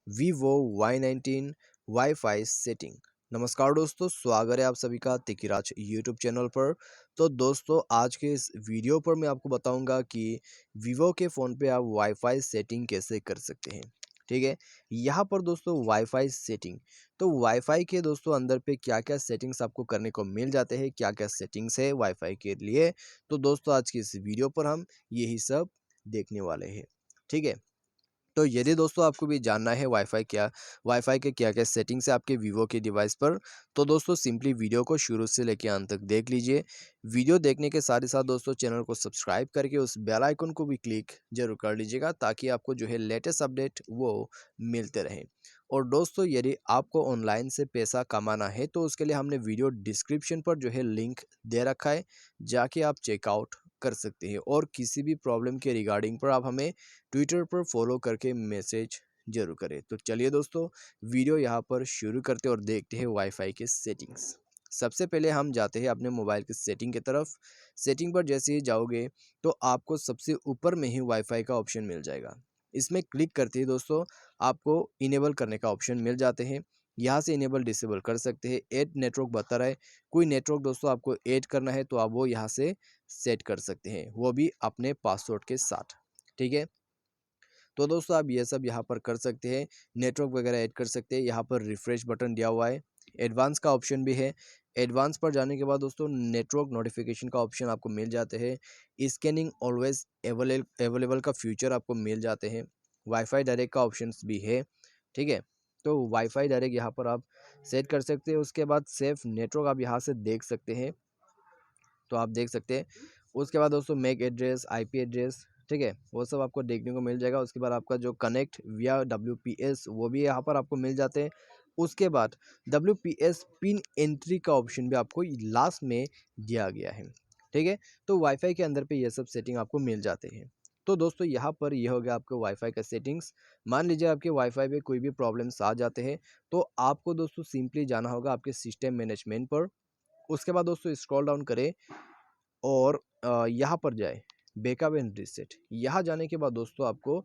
Vivo Y19 wifi setting. नमस्कार दोस्तों, स्वागत है आप सभी का तिकिराज यूट्यूब चैनल पर। तो दोस्तों, आज के इस वीडियो पर मैं आपको बताऊंगा कि Vivo के फ़ोन पे आप वाईफाई सेटिंग कैसे कर सकते हैं। ठीक है, यहाँ पर दोस्तों वाईफाई सेटिंग, तो वाईफाई के दोस्तों अंदर पे क्या-क्या सेटिंग्स आपको करने को मिल जाते हैं, क्या-क्या सेटिंग्स है वाईफाई के लिए। तो दोस्तों, आज की इस वीडियो पर हम यही सब देखने वाले हैं। ठीक है। तो यदि दोस्तों आपको भी जानना है वाईफाई के क्या-क्या सेटिंग्स है आपके वीवो के डिवाइस पर, तो दोस्तों सिंपली वीडियो को शुरू से लेके अंत तक देख लीजिए। वीडियो देखने के साथ ही साथ दोस्तों चैनल को सब्सक्राइब करके उस बेल आइकन को भी क्लिक ज़रूर कर लीजिएगा, ताकि आपको जो है लेटेस्ट अपडेट वो मिलते रहें। और दोस्तों, यदि आपको ऑनलाइन से पैसा कमाना है तो उसके लिए हमने वीडियो डिस्क्रिप्शन पर जो है लिंक दे रखा है, जाके आप चेकआउट कर सकते हैं। और किसी भी प्रॉब्लम के रिगार्डिंग पर आप हमें ट्विटर पर फॉलो करके मैसेज जरूर करें। तो चलिए दोस्तों, वीडियो यहाँ पर शुरू करते और देखते हैं वाईफाई के सेटिंग्स। सबसे पहले हम जाते हैं अपने मोबाइल की सेटिंग की तरफ। सेटिंग पर जैसे ही जाओगे तो आपको सबसे ऊपर में ही वाईफाई का ऑप्शन मिल जाएगा। इसमें क्लिक करते ही दोस्तों आपको इनेबल करने का ऑप्शन मिल जाते हैं। यहाँ से इनेबल डिसेबल कर सकते हैं। ऐड नेटवर्क बता रहा है, कोई नेटवर्क दोस्तों आपको ऐड करना है तो आप वो यहाँ से सेट कर सकते हैं, वो भी अपने पासवर्ड के साथ। ठीक है, तो दोस्तों आप ये सब यहाँ पर कर सकते हैं, नेटवर्क वगैरह ऐड कर सकते हैं। यहाँ पर रिफ्रेश बटन दिया हुआ है, एडवांस का ऑप्शन भी है। एडवांस पर जाने के बाद दोस्तों नेटवर्क नोटिफिकेशन का ऑप्शन आपको मिल जाते हैं। स्कैनिंग ऑलवेज अवेलेबल का फ्यूचर आपको मिल जाते हैं। वाईफाई डायरेक्ट का ऑप्शन भी है। ठीक है, तो वाईफाई डायरेक्ट यहाँ पर आप सेट कर सकते हैं। उसके बाद सेफ नेटवर्क आप यहाँ से देख सकते हैं, तो आप देख सकते हैं। उसके बाद दोस्तों मैक एड्रेस, आईपी एड्रेस, ठीक है, वो सब आपको देखने को मिल जाएगा। उसके बाद आपका जो कनेक्ट विया WPS वो भी यहाँ पर आपको मिल जाते हैं। उसके बाद WPS पिन एंट्री का ऑप्शन भी आपको लास्ट में दिया गया है। ठीक है, तो वाईफाई के अंदर पे ये सब सेटिंग आपको मिल जाते हैं। तो दोस्तों यहाँ पर यह हो गया आपके वाईफाई का सेटिंग्स। मान लीजिए आपके वाईफाई पे कोई भी प्रॉब्लम्स आ जाते हैं, तो आपको दोस्तों सिंपली जाना होगा आपके सिस्टम मैनेजमेंट पर। उसके बाद दोस्तों स्क्रॉल डाउन करें और यहाँ पर जाए बैकअप एंड रीसेट। यहाँ जाने के बाद दोस्तों आपको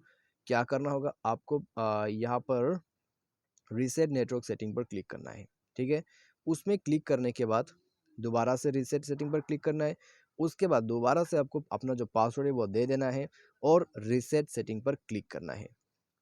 क्या करना होगा, आपको यहाँ पर रीसेट नेटवर्क सेटिंग पर क्लिक करना है। ठीक है, उसमें क्लिक करने के बाद दोबारा से रीसेट सेटिंग पर क्लिक करना है। उसके बाद दोबारा से आपको अपना जो पासवर्ड है वो दे देना है और रीसेट सेटिंग पर क्लिक करना है।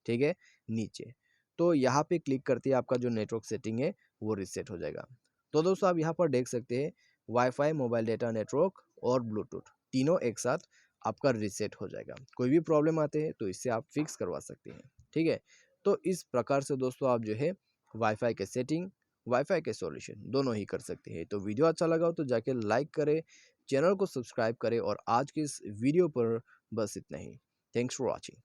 ठीक है, नीचे तो यहाँ पे क्लिक करते ही आपका जो नेटवर्क सेटिंग है वो रीसेट हो जाएगा। तो दोस्तों आप यहाँ पर देख सकते हैं वाईफाई, मोबाइल डेटा नेटवर्क और ब्लूटूथ तीनों एक साथ आपका रीसेट हो जाएगा। कोई भी प्रॉब्लम आते हैं तो इससे आप फिक्स करवा सकते हैं। ठीक है, तो इस प्रकार से दोस्तों आप जो है वाईफाई के सेटिंग, वाईफाई के सॉल्यूशन दोनों ही कर सकते हैं। तो वीडियो अच्छा लगा हो तो जाके लाइक करें, चैनल को सब्सक्राइब करें और आज के इस वीडियो पर बस इतना ही। Thanks for watching.